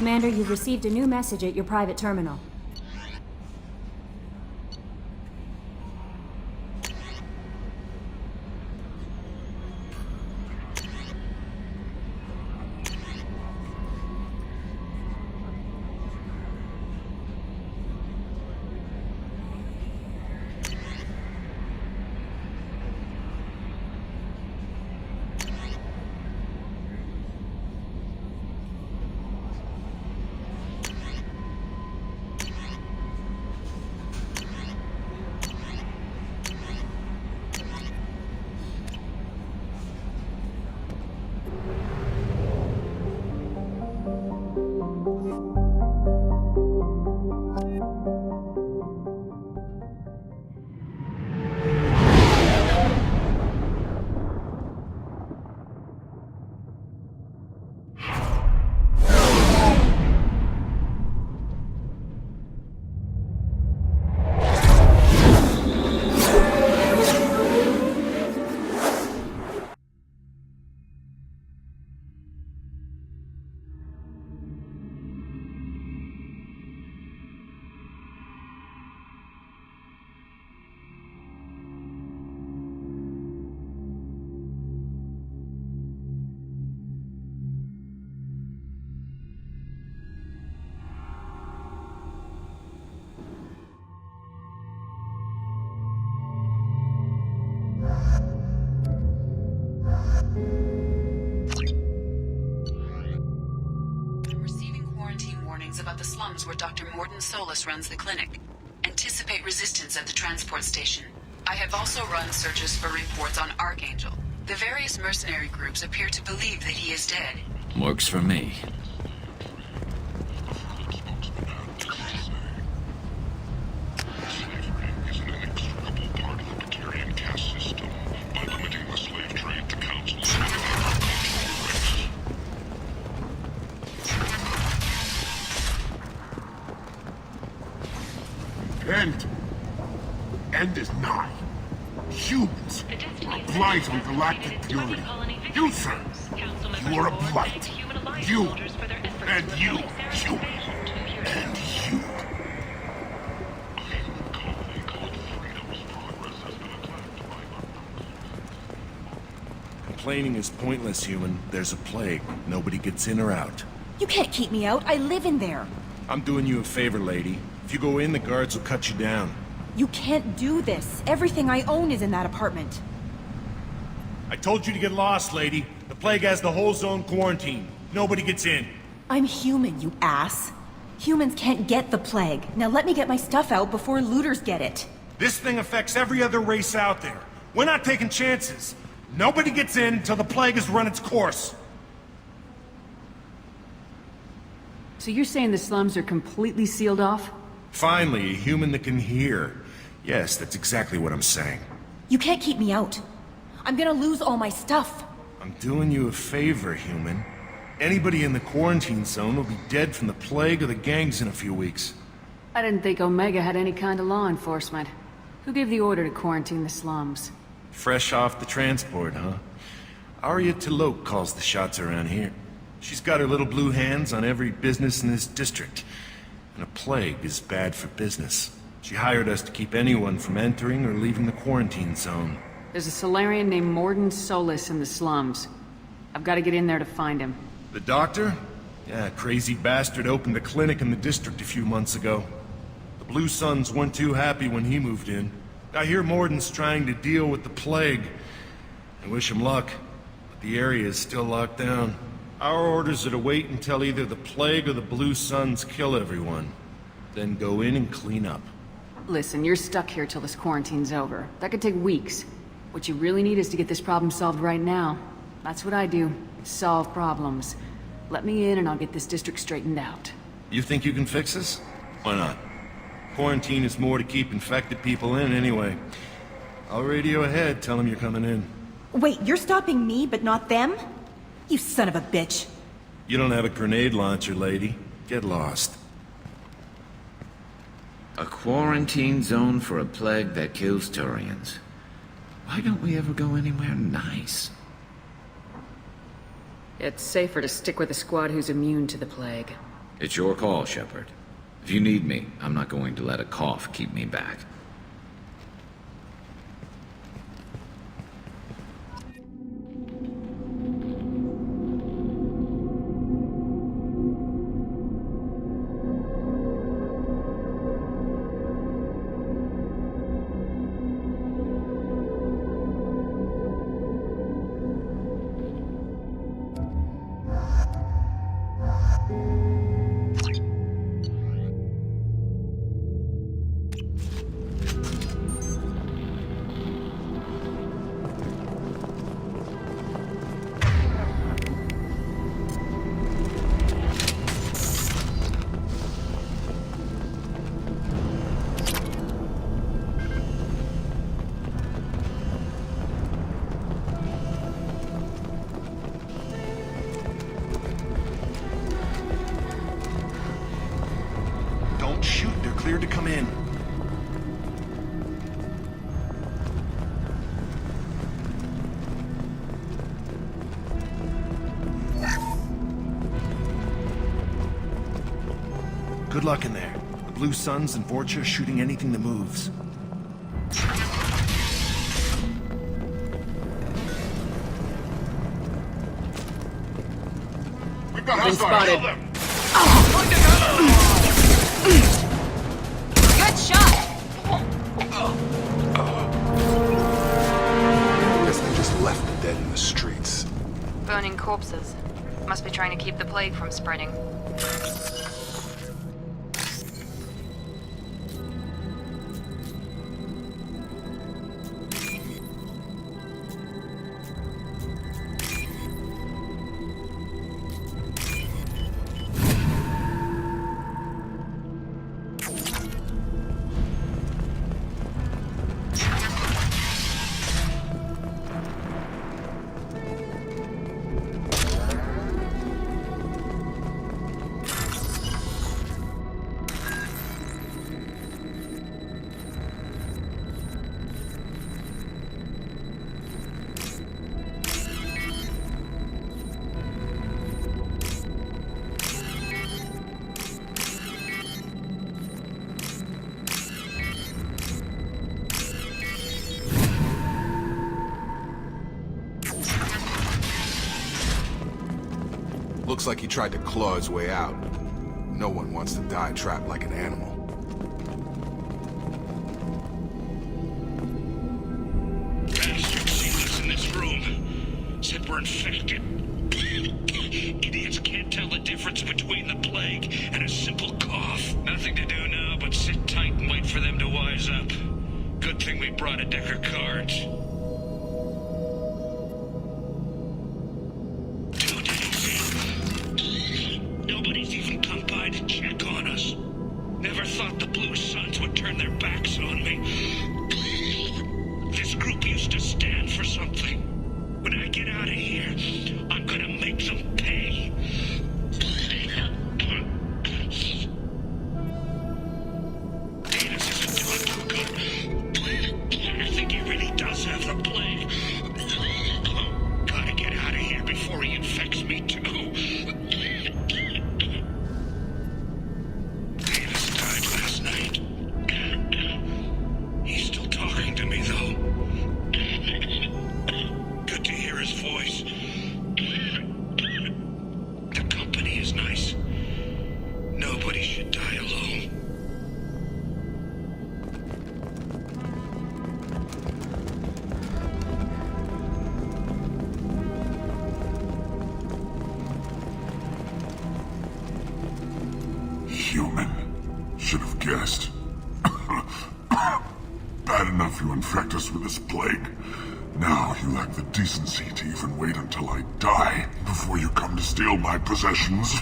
Commander, you've received a new message at your private terminal. About the slums where Dr. Morden Solis runs the clinic. Anticipate resistance at the transport station. I have also run searches for reports on Archangel. The various mercenary groups appear to believe that he is dead. Works for me. End is nigh. Humans are blight on galactic purity. You, sir, you are a blight. You, and you, you, and you. Complaining is pointless, human. There's a plague. Nobody gets in or out. You can't keep me out. I live in there. I'm doing you a favor, lady. If you go in, the guards will cut you down. You can't do this. Everything I own is in that apartment. I told you to get lost, lady. The plague has the whole zone quarantined. Nobody gets in. I'm human, you ass. Humans can't get the plague. Now let me get my stuff out before looters get it. This thing affects every other race out there. We're not taking chances. Nobody gets in until the plague has run its course. So you're saying the slums are completely sealed off? Finally, a human that can hear. Yes, that's exactly what I'm saying. You can't keep me out. I'm gonna lose all my stuff. I'm doing you a favor, human. Anybody in the quarantine zone will be dead from the plague or the gangs in a few weeks. I didn't think Omega had any kind of law enforcement. Who gave the order to quarantine the slums? Fresh off the transport, huh? Arya T'Loak calls the shots around here. She's got her little blue hands on every business in this district. And a plague is bad for business. She hired us to keep anyone from entering or leaving the quarantine zone. There's a Solarian named Morden Solis in the slums. I've got to get in there to find him. The doctor? Yeah, crazy bastard opened a clinic in the district a few months ago. The Blue Suns weren't too happy when he moved in. I hear Morden's trying to deal with the plague. I wish him luck, but the area is still locked down. Our orders are to wait until either the plague or the Blue Suns kill everyone. Then go in and clean up. Listen, you're stuck here till this quarantine's over. That could take weeks. What you really need is to get this problem solved right now. That's what I do. Solve problems. Let me in and I'll get this district straightened out. You think you can fix this? Why not? Quarantine is more to keep infected people in anyway. I'll radio ahead, tell them you're coming in. Wait, you're stopping me, but not them? You son of a bitch. You don't have a grenade launcher, lady. Get lost. A quarantine zone for a plague that kills Turians. Why don't we ever go anywhere nice? It's safer to stick with a squad who's immune to the plague. It's your call, Shepard. If you need me, I'm not going to let a cough keep me back. Don't shoot, they're cleared to come in. Good luck in there. The Blue Suns and Vorcha shooting anything that moves. We've got Been spotted. Good shot! Guess they just left the dead in the streets. Burning corpses. Must be trying to keep the plague from spreading. Looks like he tried to claw his way out. No one wants to die trapped like an animal. Bastard seen us in this room. Said we're infected. Idiots can't tell the difference between the plague and a simple cough. Nothing to do now but sit tight and wait for them to wise up. Good thing we brought a deck of cards. 2 days in. Nobody's even come by to check on us. Never thought the Blue Suns would turn their backs on me. This group used to stand for something. When I get out of here, I'm gonna make them pay. Davis isn't doing too good. I think he really does have the plague. Gotta get out of here before he infects me too. Davis died last night. He's still talking to me though. Good to hear his voice. The company is nice. Nobody should die alone. Human. Should have guessed. Bad enough you infect us with this plague. Now you lack the decency to even wait until I die before you come to steal my possessions.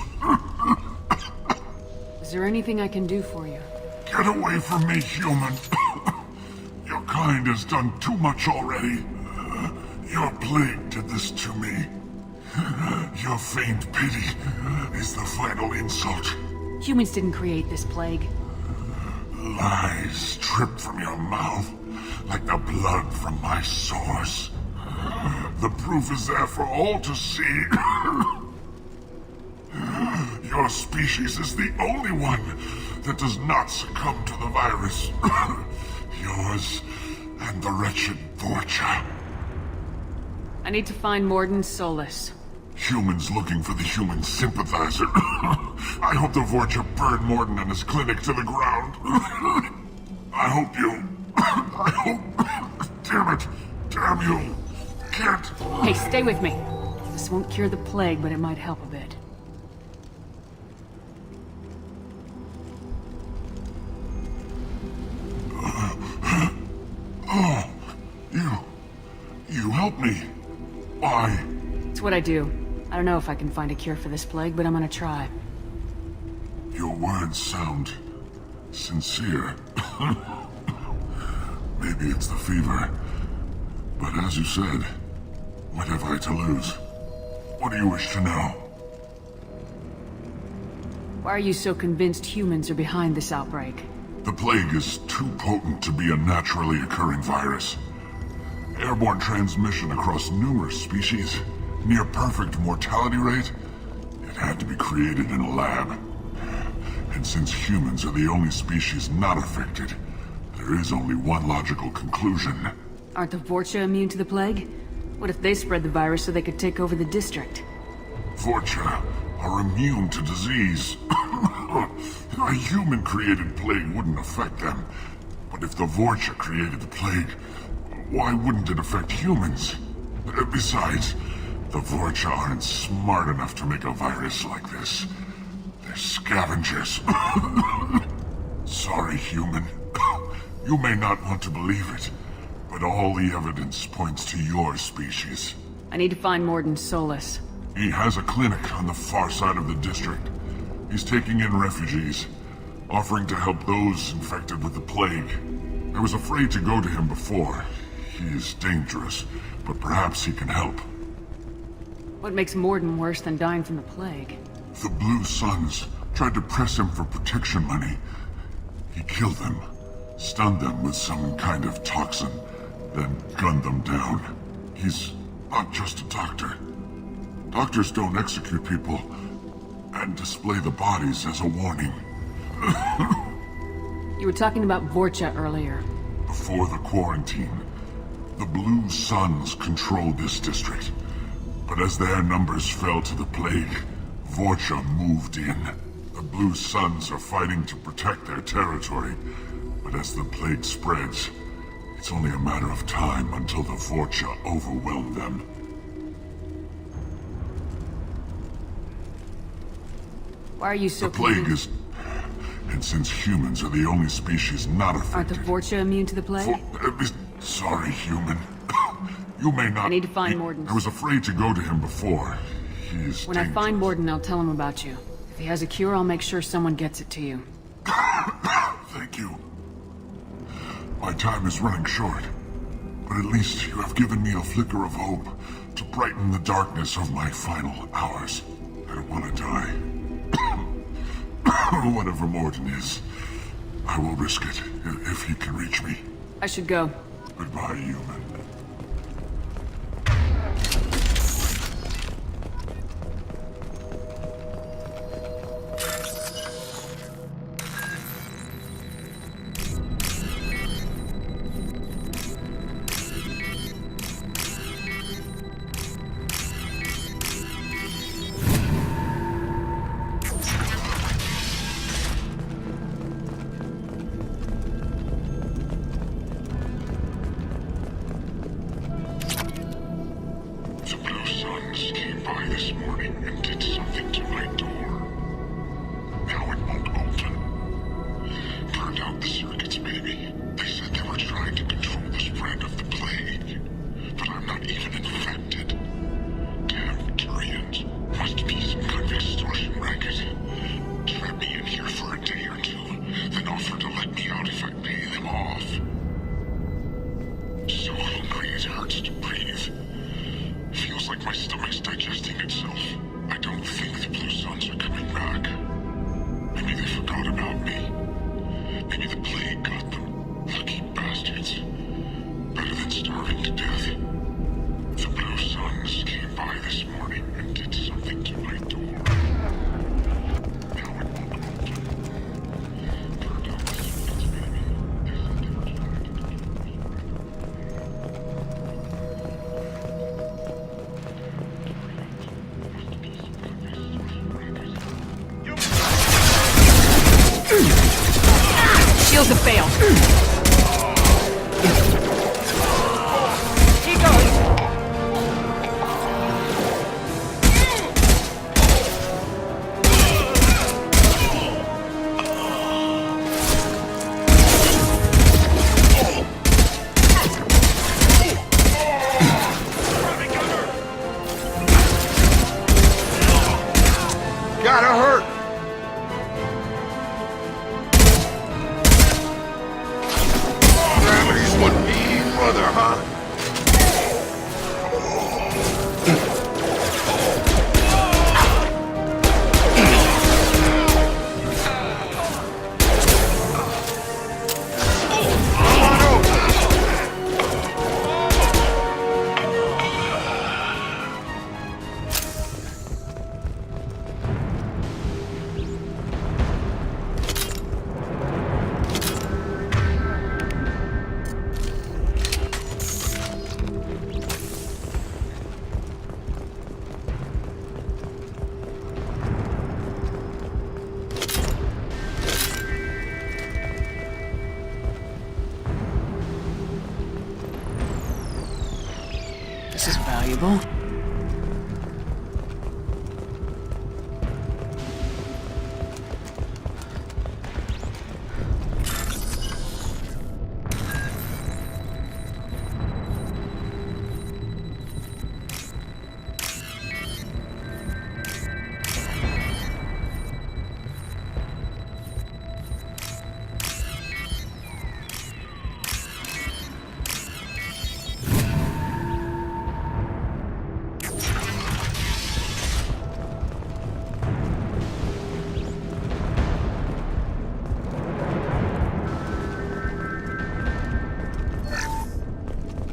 Is there anything I can do for you? Get away from me, human. Your kind has done too much already. Your plague did this to me. Your faint pity is the final insult. Humans didn't create this plague. Lies drip from your mouth like the blood from my sores. The proof is there for all to see. Your species is the only one that does not succumb to the virus. Yours and the wretched Vorcha. I need to find Morden Solus. Humans looking for the human sympathizer. I hope the Vorcha burn Morden and his clinic to the ground. I hope you... I hope... Damn it! Damn you! Can't... Hey, stay with me. This won't cure the plague, but it might help a bit. Oh, you helped me. Why? It's what I do. I don't know if I can find a cure for this plague, but I'm gonna try. Your words sound sincere. Maybe it's the fever. But as you said, what have I to lose? What do you wish to know? Why are you so convinced humans are behind this outbreak? The plague is too potent to be a naturally occurring virus. Airborne transmission across numerous species, near perfect mortality rate. It had to be created in a lab. And since humans are the only species not affected, there is only one logical conclusion. Aren't the Vorcha immune to the plague? What if they spread the virus so they could take over the district? Vorcha are immune to disease. A human-created plague wouldn't affect them. But if the Vorcha created the plague, why wouldn't it affect humans? Besides, the Vorcha aren't smart enough to make a virus like this. They're scavengers. Sorry, human. You may not want to believe it, but all the evidence points to your species. I need to find Morden Solus. He has a clinic on the far side of the district. He's taking in refugees, offering to help those infected with the plague. I was afraid to go to him before. He is dangerous, but perhaps he can help. What makes Morden worse than dying from the plague? The Blue Suns tried to press him for protection money. He killed them, stunned them with some kind of toxin, then gunned them down. He's not just a doctor. Doctors don't execute people and display the bodies as a warning. You were talking about Vorcha earlier. Before the quarantine, the Blue Suns controlled this district. But as their numbers fell to the plague, Vorcha moved in. The Blue Suns are fighting to protect their territory, but as the plague spreads, it's only a matter of time until the Vorcha overwhelm them. Why are you so The plague convinced? is... And since humans are the only species not Aren't the affected... Vorcha immune to the plague? Sorry, human. You may not... I need to find Morden. I was afraid to go to him before. He is When I find Morden, I'll tell him about you. If he has a cure, I'll make sure someone gets it to you. Thank you. My time is running short. But at least you have given me a flicker of hope to brighten the darkness of my final hours. I don't want to die. Whatever Morden is, I will risk it if he can reach me. I should go. Goodbye, human. have failed. Keep going. Gotta hurt! Gravity's one mean mother, huh? This is valuable.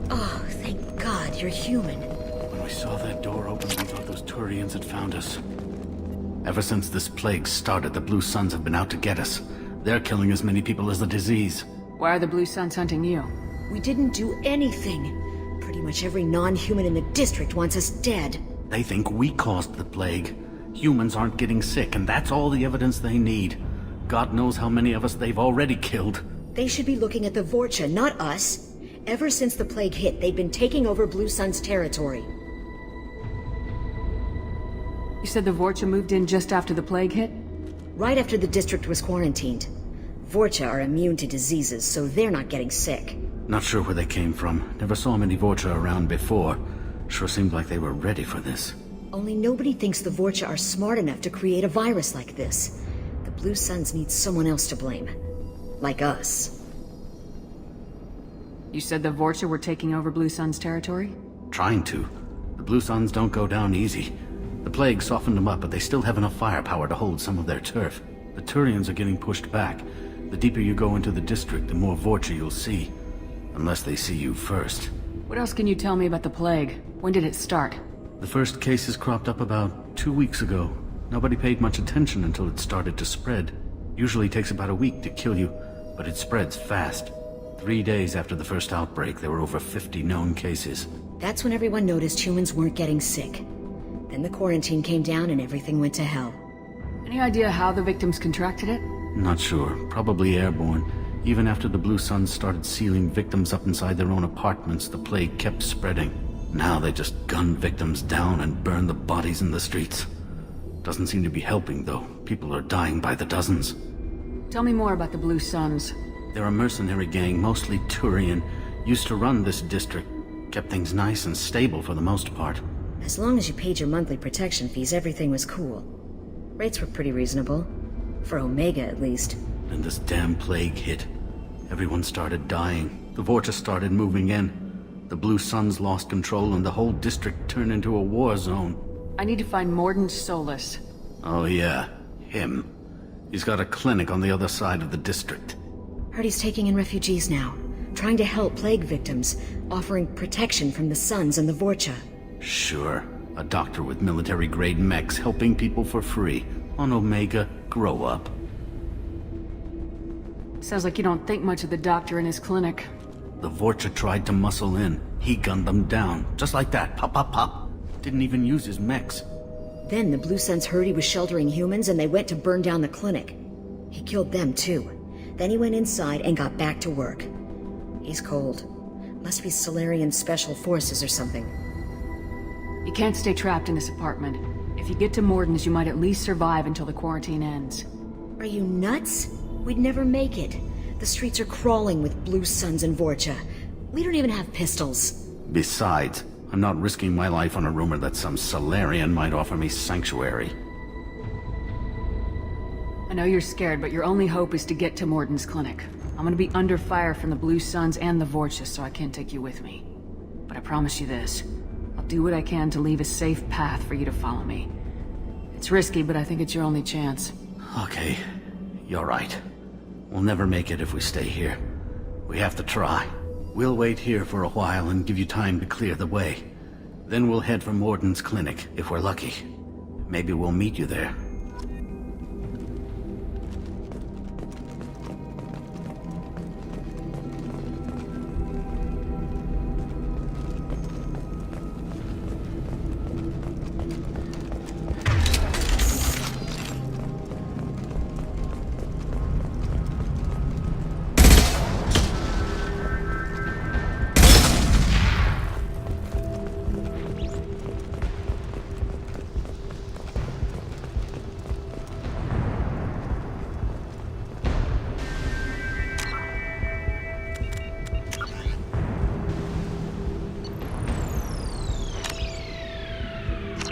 Oh, thank God you're human. When we saw that door open, we thought those Turians had found us. Ever since this plague started, the Blue Suns have been out to get us. They're killing as many people as the disease. Why are the Blue Suns hunting you? We didn't do anything. Pretty much every non-human in the district wants us dead. They think we caused the plague. Humans aren't getting sick, and that's all the evidence they need. God knows how many of us they've already killed. They should be looking at the Vorcha, not us. Ever since the plague hit, they've been taking over Blue Sun's territory. You said the Vorcha moved in just after the plague hit? Right after the district was quarantined. Vorcha are immune to diseases, so they're not getting sick. Not sure where they came from. Never saw many Vorcha around before. Sure seemed like they were ready for this. Only nobody thinks the Vorcha are smart enough to create a virus like this. The Blue Suns need someone else to blame. Like us. You said the Vorcha were taking over Blue Sun's territory? Trying to. The Blue Suns don't go down easy. The plague softened them up, but they still have enough firepower to hold some of their turf. The Turians are getting pushed back. The deeper you go into the district, the more Vorcha you'll see. Unless they see you first. What else can you tell me about the plague? When did it start? The first cases cropped up about 2 weeks ago. Nobody paid much attention until it started to spread. Usually takes about a week to kill you, but it spreads fast. 3 days after the first outbreak, there were over 50 known cases. That's when everyone noticed humans weren't getting sick. Then the quarantine came down and everything went to hell. Any idea how the victims contracted it? Not sure. Probably airborne. Even after the Blue Suns started sealing victims up inside their own apartments, the plague kept spreading. Now they just gun victims down and burn the bodies in the streets. Doesn't seem to be helping, though. People are dying by the dozens. Tell me more about the Blue Suns. They're a mercenary gang, mostly Turian. Used to run this district. Kept things nice and stable for the most part. As long as you paid your monthly protection fees, everything was cool. Rates were pretty reasonable. For Omega, at least. Then this damn plague hit. Everyone started dying. The Vorcha started moving in. The Blue Suns lost control and the whole district turned into a war zone. I need to find Morden Solus. Oh yeah, him. He's got a clinic on the other side of the district. Heard he's taking in refugees now. Trying to help plague victims. Offering protection from the Suns and the Vorcha. Sure. A doctor with military-grade mechs helping people for free. On Omega, grow up. Sounds like you don't think much of the doctor and his clinic. The Vorcha tried to muscle in. He gunned them down. Just like that. Pop, pop, pop. Didn't even use his mechs. Then the Blue Suns heard he was sheltering humans and they went to burn down the clinic. He killed them too. Then he went inside and got back to work. He's cold. Must be Solarian Special Forces or something. You can't stay trapped in this apartment. If you get to Morden's, you might at least survive until the quarantine ends. Are you nuts? We'd never make it. The streets are crawling with Blue Suns and Vorcha. We don't even have pistols. Besides, I'm not risking my life on a rumor that some Solarian might offer me sanctuary. I know you're scared, but your only hope is to get to Morden's clinic. I'm gonna be under fire from the Blue Suns and the Vorcha, so I can't take you with me. But I promise you this. I'll do what I can to leave a safe path for you to follow me. It's risky, but I think it's your only chance. Okay, you're right. We'll never make it if we stay here. We have to try. We'll wait here for a while and give you time to clear the way. Then we'll head for Morden's clinic, if we're lucky. Maybe we'll meet you there.